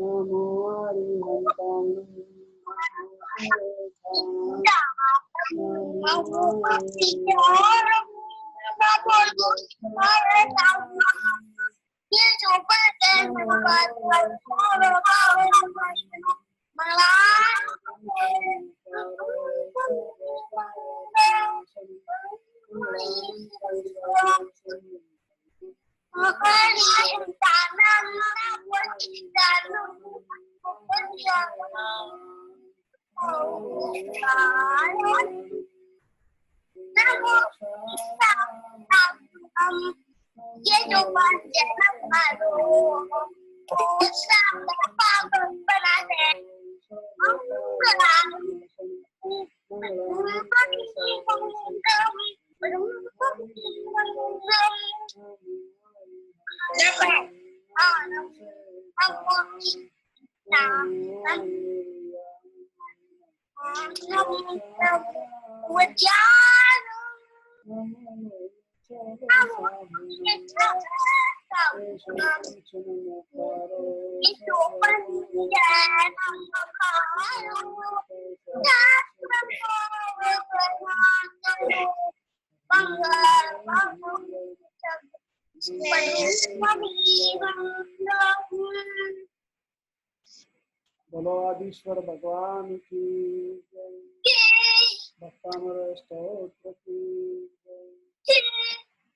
नमो अरिहन्ताय बोलो आदिश्वर भगवान की जय। भक्तामर स्तोत्र की जय।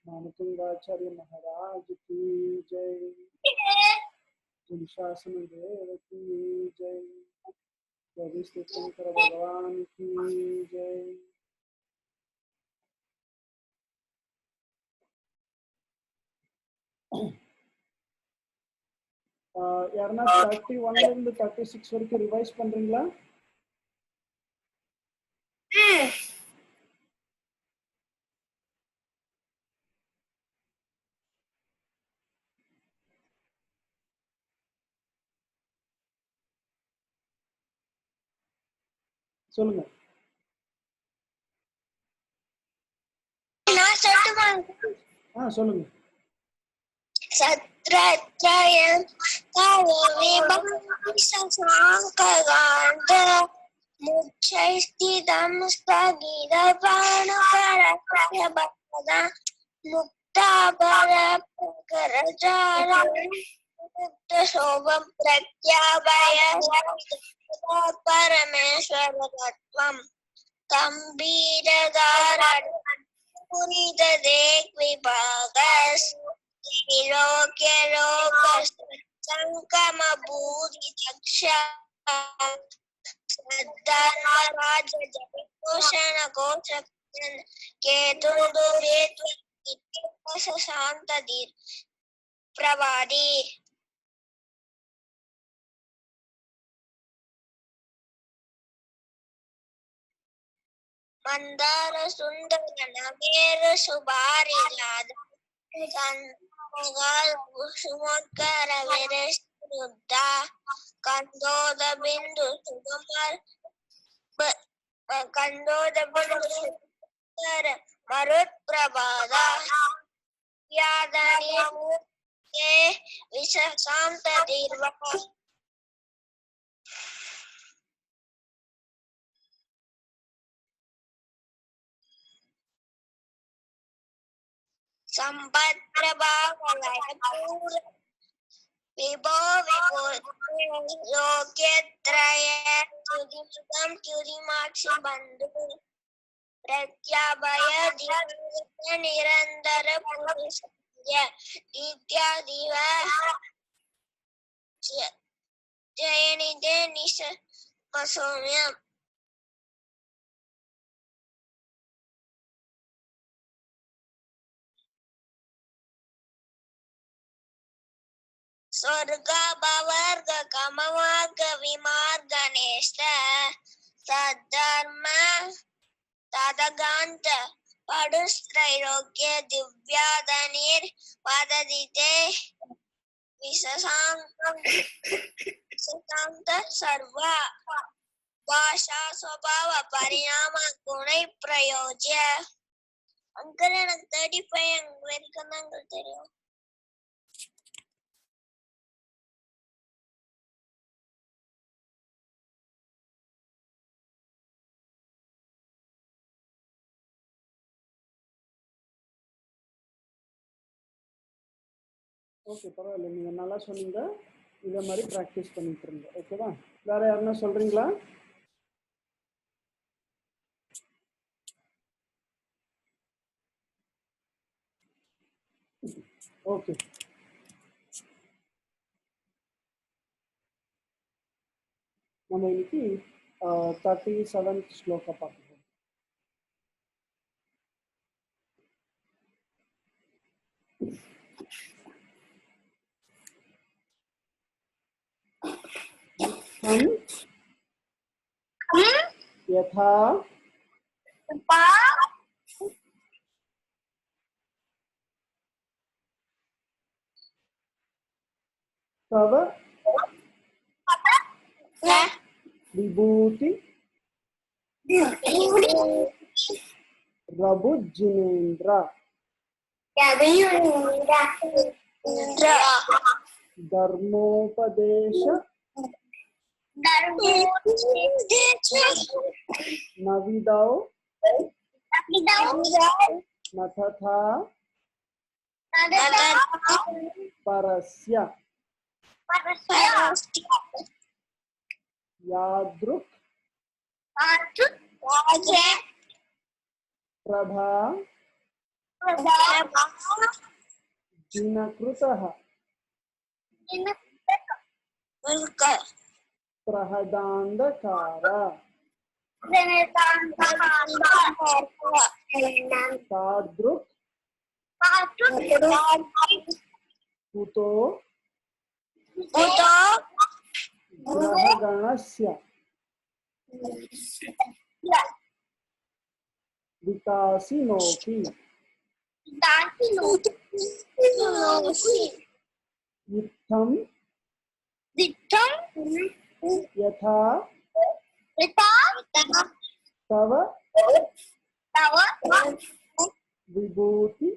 मानतुंगाचार्य महाराज की जय। शासन देव की जय। शंकर भगवान की जय। யாருன்னா 31 இருந்து 36 வரைக்கும் ரிவைஸ் பண்றீங்களா? சொல்லுங்க. சொல்லுங்க. சத்ரத்ரயம் காந்த முச்சைஸ்திதம் ஸ்தகிதபாணுபரபத முக்தாபரபகரஜாரம் முக்தசோபம் பிரத்யாபய பரமேஸ்வரதத்வம் கம்பீரதாரண புனித தேக் விபாகஸ் लोके संकम भूरि दक्षा धर्मराज जगभूषण गोचक्र केतुंदु शांत दीर प्रवादी मंदार सुंदर नवेर सुबारी लादा सुमोत्कर विरष्टुद्धा कंदोद बिंदु सुगमर कंदोद बिंदु सुगमर मरुत प्रभादा यादनी के विशांत दीर्घ संपत प्रभावलय पूर्ण विभो विभुर लोक्यत्रय तुदिमुदम तुदिमाक्षि बंधु प्रत्याभय दिव्य निरंतर पुरुषय दिव्या दिव जयनिधे निश मसोम्यम स्वर्ग भवर्ग कमवर्ग विमार्ग नेष्ट सद्धर्म तदगांत पडुस्त्रैलोक्य दिव्यादनिर पददिते विशशांत सर्व भाषा स्वभाव परिणाम गुण प्रयोज्य अंकल எனக்கு 35 வரைக்கும் தான் தெரியும். ஓகே, பரவாயில்ல, நீங்க நல்லா சொன்னீங்க. இதே மாதிரி ப்ராக்டிஸ் பண்ணிட்டு இருங்க. ஓகேவா? வேற யாருன்னா சொல்றீங்களா? ஓகே, நம்ம இன்னைக்கு 37th ஸ்லோகா பார்க்கலாம். यथा तव विभूति रभुजिनेन्द्र धर्मोपदेश नविदौ न तथा परस्य यादृक् प्रभा जिनकृतः प्रहदान्धकार तादृक् कुतो ग्रहगणस्य विकासिनोऽपि इत्थं यथा तव विभूति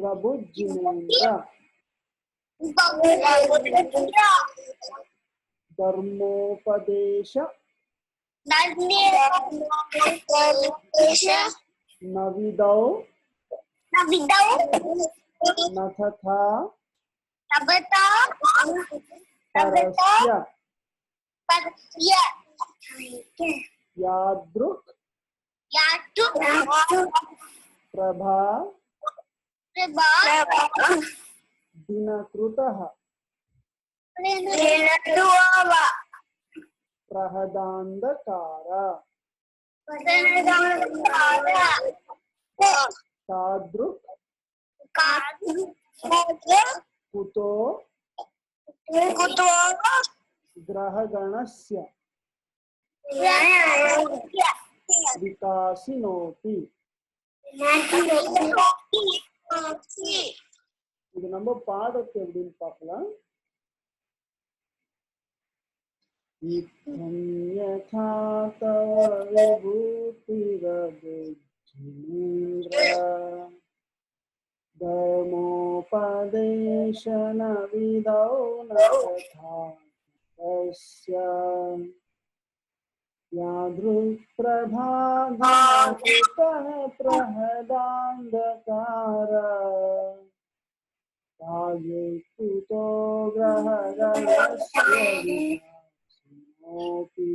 रभुजिनेन्द्र धर्मोपदेश नविदौ न तथा परस्य यादृक् प्रभा दिनकृतः प्रहदान्धकार तादृक् कुतो ग्रहगणस्य विकासिनोऽपि. இது நம்ம பாடத்தை எப்படின்னு பார்க்கலாம். यथा तव विभूतिरभुजिनेन्द्र धर्मोपदेश नविदौ न तथा परस्य यादृक् प्रभादिनकृतः प्रहदान्धकार तादृक् ग्रहगणस्य विकासिनोऽपि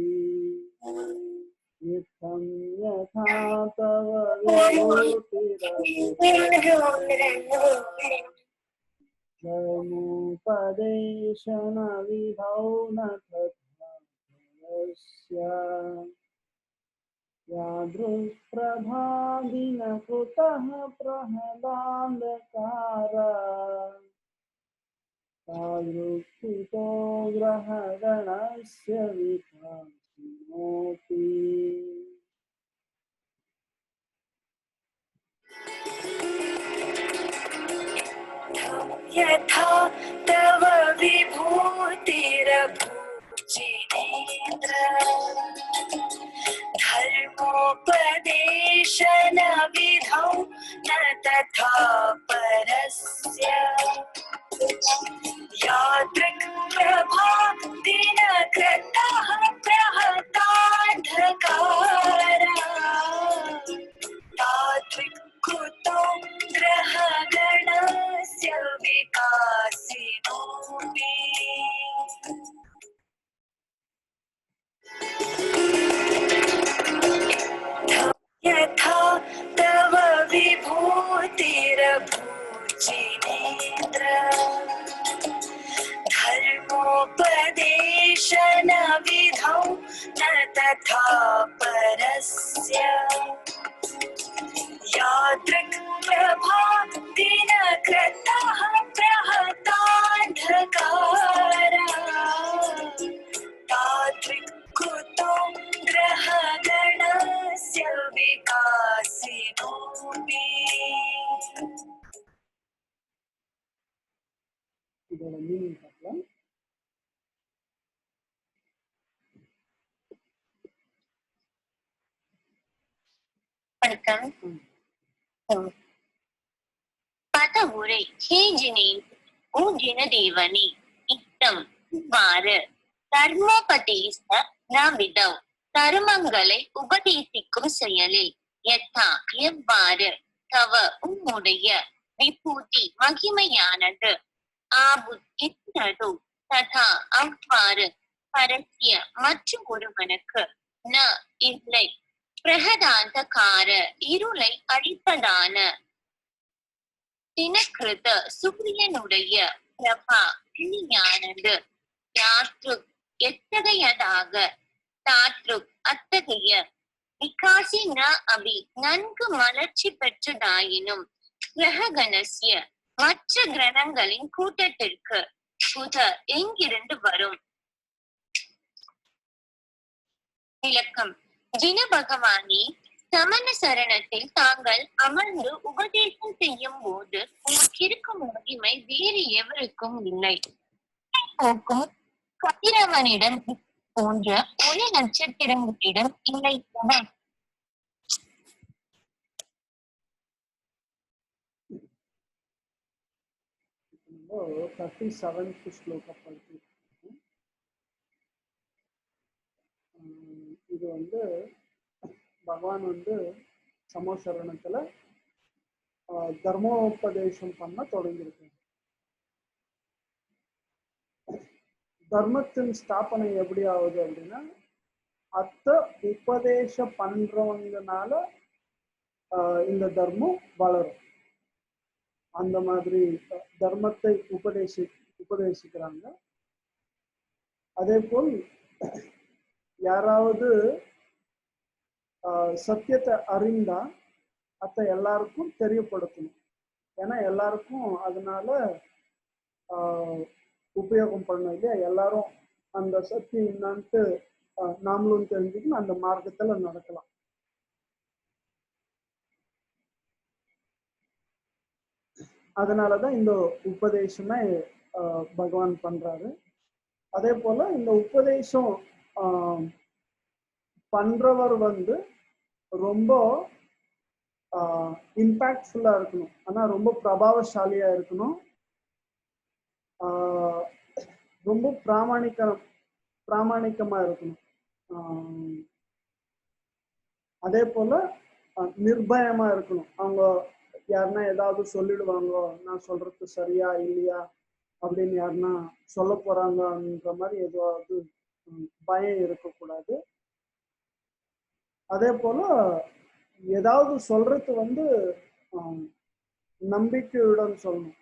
इत्थं यथा तव धर्मोपदेश नविदौ न तथा परस्य यादृक् प्रभादिनकृतः प्रहदान्धकार तादृक् कुतो ग्रहगणस्य विकासिनोऽपि. यथा तव विभूतिरभुजिनेन्द्र धर्मोपदेश नविदौ न तथा परस्य यादृक् प्रभा दिनकृतः प्रहदान्धकार तादृक् कुतो ग्रह प्रभुजिनेन्द्र धर्मोपदेशन विधौ न तथा परस्य यादृक् प्रभा दिनकृतः प्रहतान्धकारा तादृक् कुतो ग्रहगणस्य विकासिनोऽपि இதோட மீனிங் பார்க்கலாம். வணக்கம். பத உரை ஹே ஜினே ஓ ஜினதேவனே இத்தம் இவ்வாறு தர்மோபதேச நவிதவ் தர்மங்களை உபதேசிக்கும் செயலில் யதா எவ்வாறு தவ உம்முடைய விபூதி மகிமையானது ஆபுத்திரதோ ததா அவ்வாறு பரஸ்ய மற்றும் ஒருவனுக்கு ந இல்லை பிரகதாந்தகார இருளை அழிப்பதான தினகிருத சூரியனுடைய பிரபா கிளியானது யாத்ருக் எத்தகையதாக தாத்ருக் அத்தகைய விகாசி ந அபி நன்கு மலர்ச்சி பெற்றதாயினும் கிரகணஸ்ய மற்ற கிரகங்களின் கூட்டத்திற்கு புத எங்கிருந்து வரும்? விளக்கம். ஜின பகவானே, சமண சரணத்தில் தாங்கள் அமர்ந்து உபதேசம் செய்யும் போது உமக்கிருக்கும் மகிமை வேறு எவருக்கும் இல்லை. போக்கும் கதிரவனிடம் போன்ற ஒளி நட்சத்திரங்களிடம் இல்லை. 37th ஸ்லோக படிச்சு இது வந்து பகவான் வந்து சமோசரணத்துல தர்மோபதேசம் பண்ண தொடங்கியிருக்காங்க. தர்மத்தின் ஸ்தாபனை எப்படி ஆகுது அப்படின்னா, அத்த உபதேசம் பண்றவங்கனால இந்த தர்மம் வளரும். அந்த மாதிரி தர்மத்தை உபதேசிக்கிறாங்க. அதே போல் யாராவது சத்தியத்தை அறிந்தா அத்தை எல்லாருக்கும் தெரியப்படுத்தணும். ஏன்னா எல்லாருக்கும் அதனால உபயோகம் பண்ணணும் இல்லையா? எல்லாரும் அந்த சத்தியம் என்னான்ட்டு நாமளும் தெரிஞ்சுக்கணும், அந்த மார்க்கத்துல நடக்கலாம். அதனாலதான் இந்த உபதேசமே பகவான் பண்றாரு. அதே போல இந்த உபதேசம் பண்றவர் வந்து ரொம்ப இம்பாக்ட்ஃபுல்லா இருக்கணும், ஆனா ரொம்ப பிரபாவசாலியா இருக்கணும், ரொம்ப பிராமணிக்கமா இருக்கணும். அதே போல நிர்பயமா இருக்கணும். அவங்க யாருன்னா ஏதாவது சொல்லிடுவாங்க, நான் சொல்றது சரியா இல்லையா அப்படின்னு யாருன்னா சொல்ல போறாங்கன்ற மாதிரி ஏதாவது பயம் இருக்கக்கூடாது. அதே போல ஏதாவது சொல்றது வந்து நம்பிக்கையுடன் சொல்லணும்.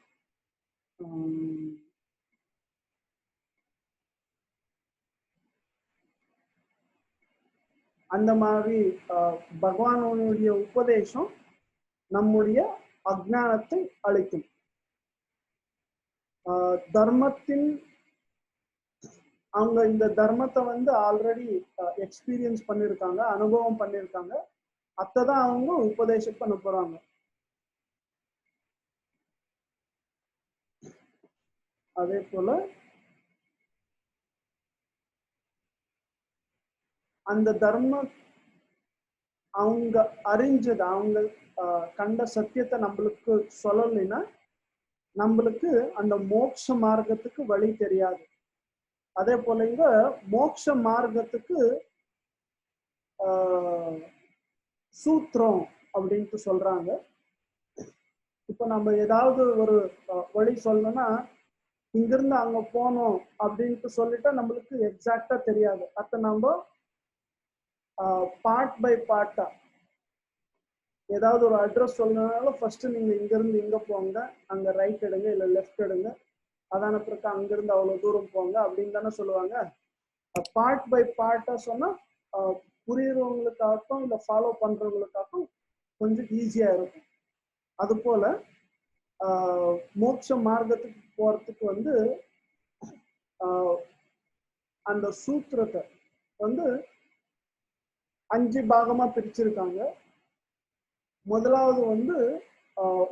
அந்த மாதிரி பகவானுடைய உபதேசம் நம்முடைய அஜ்ஞானத்தை அழிக்கும். தர்மத்தின் அவங்க இந்த தர்மத்தை வந்து ஆல்ரெடி எக்ஸ்பீரியன்ஸ் பண்ணியிருக்காங்க, அனுபவம் பண்ணியிருக்காங்க. அத்தைதான் அவங்க உபதேசம் பண்ண போறாங்க. அதே போல அந்த தர்மம் அவங்க அறிஞ்சது, அவங்க கண்ட சத்தியத்தை நம்மளுக்கு சொல்லலைன்னா நம்மளுக்கு அந்த மோட்ச மார்க்கத்துக்கு வழி தெரியாது. அதே போல இங்க மோட்ச மார்க்கத்துக்கு சூத்திரம் அப்படின்ட்டு சொல்றாங்க. இப்ப நம்ம ஏதாவது ஒரு வழி சொல்லணும்னா இங்கிருந்து அங்க போனோம் அப்படின்ட்டு சொல்லிட்டா நம்மளுக்கு எக்ஸாக்டா தெரியாது. அத நம்ம பார்ட் பை பார்ட்டா ஏதாவது ஒரு அட்ரஸ் சொல்லணும்னாலும் ஃபர்ஸ்ட் நீங்க இங்க இருந்து இங்க போங்க, அங்க ரைட் எடுங்க இல்ல லெஃப்ட் எடுங்க, அதான பிறகு அங்கிருந்து அவ்வளவு தூரம் போங்க அப்படின்னு தானே சொல்லுவாங்க. பார்ட் பை பார்ட்டா சொன்னா புரியுறவங்களுக்காகட்டும் இல்ல ஃபாலோ பண்றவங்களுக்காகட்டும் கொஞ்சம் ஈஸியா இருக்கும். அது போல மோட்ச மார்க்கத்துக்கு போறதுக்கு வந்து அந்த சூத்திரத்தை வந்து 5 பாகமா பிரிச்சிருக்காங்க. முதலாவது வந்து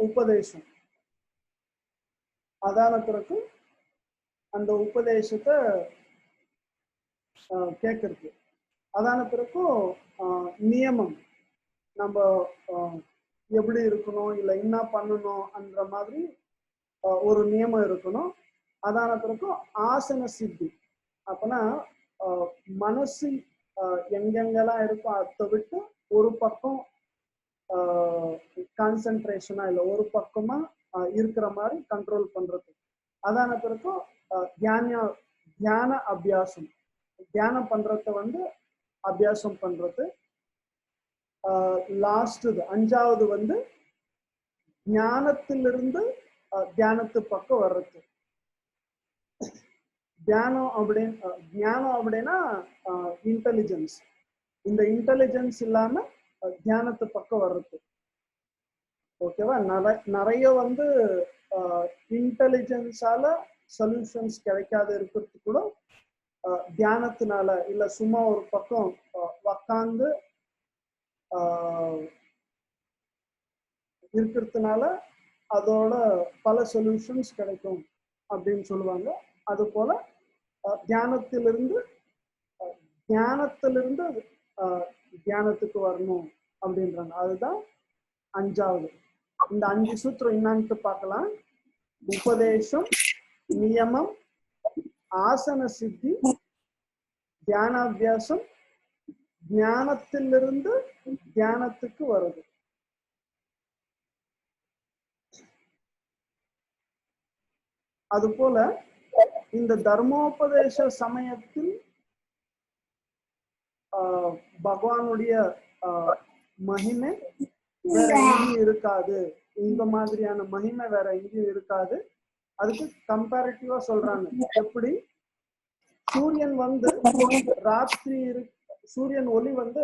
உபதேசம். அதான பிறகு அந்த உபதேசத்தை கேட்கறது. அதான பிறகு நியமம், நம்ம எப்படி இருக்கணும் இல்லை என்ன பண்ணணும் என்ற மாதிரி ஒரு நியமம் இருக்கணும். அதான பிறகு ஆசன சித்தி. அப்பனா மனசு எங்கெங்கெல்லாம் இருக்கும் அதை விட்டு ஒரு பக்கம் கான்சென்ட்ரேஷனா இல்லை ஒரு பக்கமா இருக்கிற மாதிரி கண்ட்ரோல் பண்றது. அதான பிறகு தியான அபியாசம், தியானம் பண்றத வந்து அபியாசம் பண்றது. லாஸ்ட் 5வது வந்து ஞானத்திலிருந்து தியானத்து பக்கம் வர்றது. ஞானம் அப்படின்னா இன்டெலிஜென்ஸ். இந்த இன்டெலிஜென்ஸ் இல்லாம தியானத்து பக்கம் வர்றது. ஓகேவா? நிறைய வந்து இன்டெலிஜென்ஸால சொல்யூஷன்ஸ் கிடைக்காது இருக்கிறது கூட தியானத்தினால இல்ல சும்மா ஒரு பக்கம் உக்காந்து இருக்கிறதுனால அதோட பல சொல்யூஷன்ஸ் கிடைக்கும் அப்படின்னு சொல்லுவாங்க. அது போல தியானத்திலிருந்து தியானத்துக்கு வரணும் அப்படின்றாங்க. அதுதான் 5வது. இந்த 5 சூத்திரம் என்னன்னு பார்க்கலாம். உபதேசம், நியமம், ஆசன சித்தி, தியானாபியாசம், ஞானத்திலிருந்து தியானத்துக்கு வருது. அதுபோல இந்த தர்மோபதேச சமயத்தில் பகவானுடைய மகிமை வேற எங்கேயும் இருக்காது. இந்த மாதிரியான மகிமை வேற எங்கேயும் இருக்காது. அதுக்கு கம்பேரிட்டிவா சொல்றாங்க. எப்படி சூரியன் வந்து சூரியன் ஒளி வந்து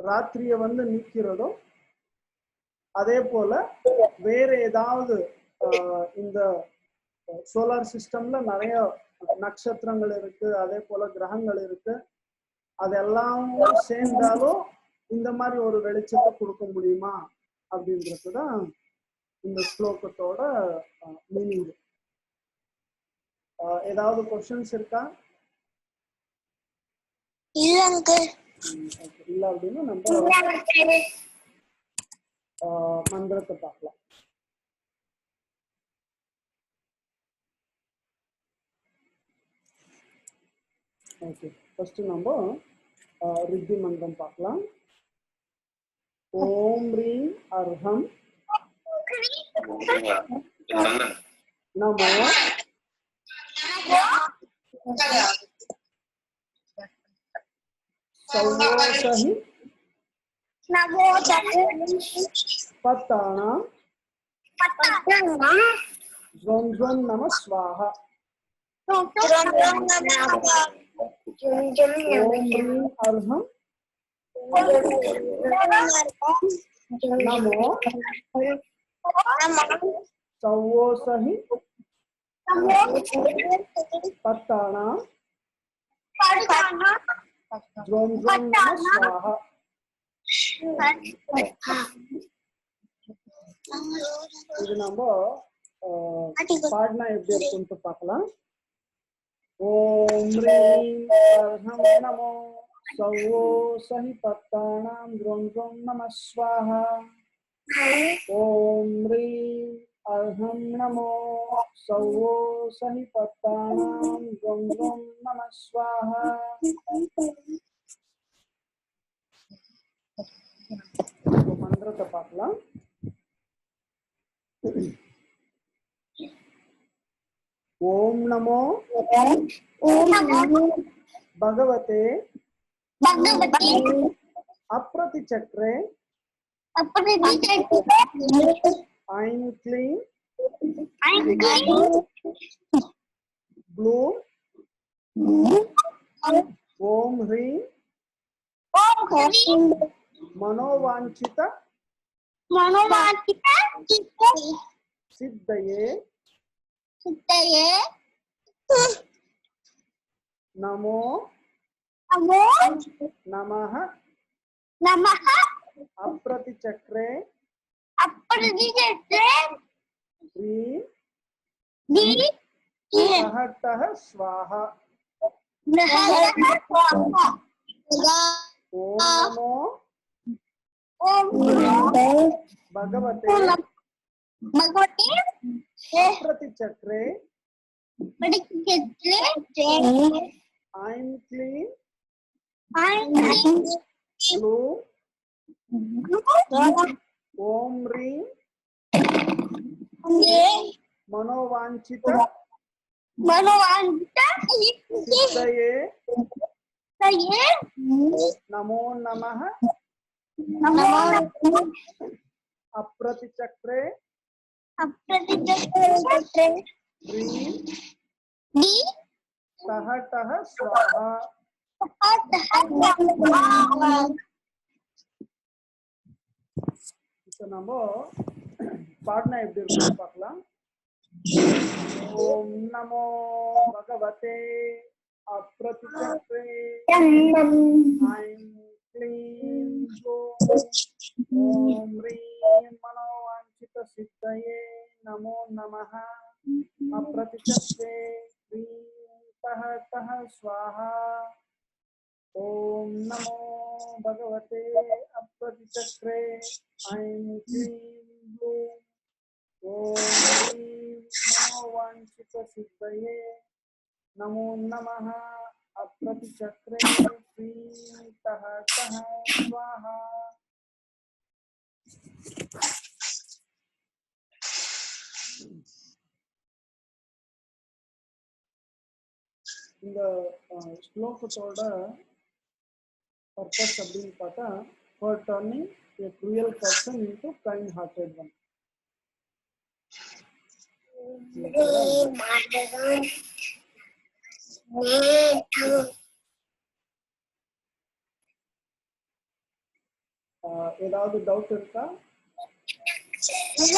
ராத்திரிய வந்து நீக்கிறதோ அதே போல வேற ஏதாவது இந்த சோலார் சிஸ்டம்ல நிறைய நட்சத்திரங்கள் இருக்கு, அதே போல கிரகங்கள் இருக்கு. அதெல்லாம் சேர்ந்தாலும் இந்த மாதிரி ஒரு வெளிச்சத்தை கொடுக்க முடியுமா அப்படின்றதுதான் இந்த ஸ்லோகத்தோட மீனிங். ஏதாவது கொஸ்டின்ஸ் இருக்கா? இல்ல அப்படின்னா நம்ம மந்திரத்தை பார்க்கலாம். ஓகே, ஃபர்ஸ்ட் நம்ம ரித்தி மந்திரம் பார்க்கலாம். ஓம் ரீம் அர்ஹம் நமோ சௌவோசஹி பத்தானாம் த்வம் த்வம் நம ஸ்வாஹா. ஓம் ரீம் அர்ஹம் நமோ சௌவோசஹி பத்தானாம் த்வம் த்வம் நம ஸ்வாஹா. இது நம்ம பாட்னா எப்படி இருக்குன்னு பார்க்கலாம். ஓம் ரீம் அர்ஹம் நமோ சௌவோசஹி பத்தானாம் த்வம் த்வம் நம ஸ்வாஹா. ஓம் ரீம் அர்ஹம் நமோ சௌவோசஹி பத்தானாம் த்வம் த்வம் நம ஸ்வாஹா. மந்திரத்தை பார்க்கலாம். ஓம் நமோ பகவதே अप्रतिचक्रे ऐं क्लीं ब्लूं ॐ ह्रीं मनोवांछित सिद्धये नमो नमः अप्रतिचक्रे ह्रीं सहटः स्वाहा ॐ नमो भगवते अप्रतिचक्रे ऐं क्लीं ब्लूं ॐ ह्रीं मनोवांछित सिद्धये नमो नमः अप्रतिचक्रे ह्रीं सहटः स्वाहा இப்போ நம்ம பாட்னா எப்படி இருக்குன்னு பார்க்கலாம். ஓம் நமோ பகவதே அப்ரதிச்சக்ரே ஐம் க்ளீம் ஓம் ह्रीं मनोवांछित सिद्धये नमो नमः अप्रतिचक्रे ह्रीं सहटः स्वाहा ओम नमो भगवते अप्रतिचक्रे ऐं क्लीं ब्लूं ॐ ह्रीं मनोवांछित सिद्धये नमो नमः अप्रतिचक्रे ह्रीं सहटः स्वाहा. இந்த ஸ்லோகத்தோட purpose அப்படின்னு பார்த்தா for turning a cruel person into kind hearted one. ஏதாவது டவுட் இருக்கா? இல்ல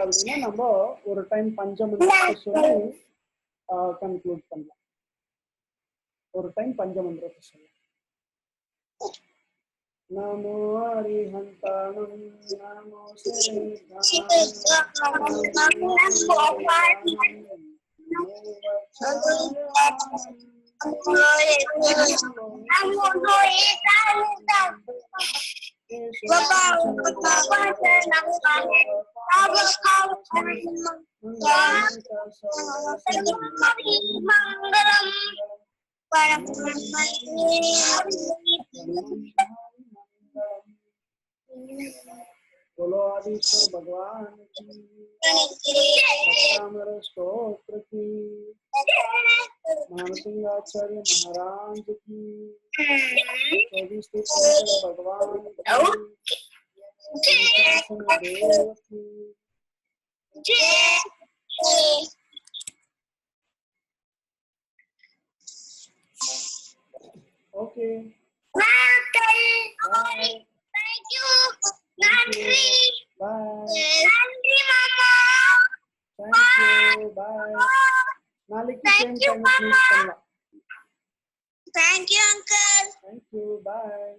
அப்படின்னா நம்ம ஒரு டைம் பஞ்சமந்திரத்தை சொல்லி கன்க்ளூட் பண்ணலாம். ஒரு டைம் பஞ்சமந்திரத்தை சொல்லலாம். नमो हरिहंताणं नमो बोलो आदित्य भगवान की स्तोत्र की मानसिंगाचार्य महाराज की भगवान की okay Thank you. Nandri. Bye. Nandri, Mama. Thank you. Bye. Thank you, Mama. Thank you, Uncle. Thank you. Bye.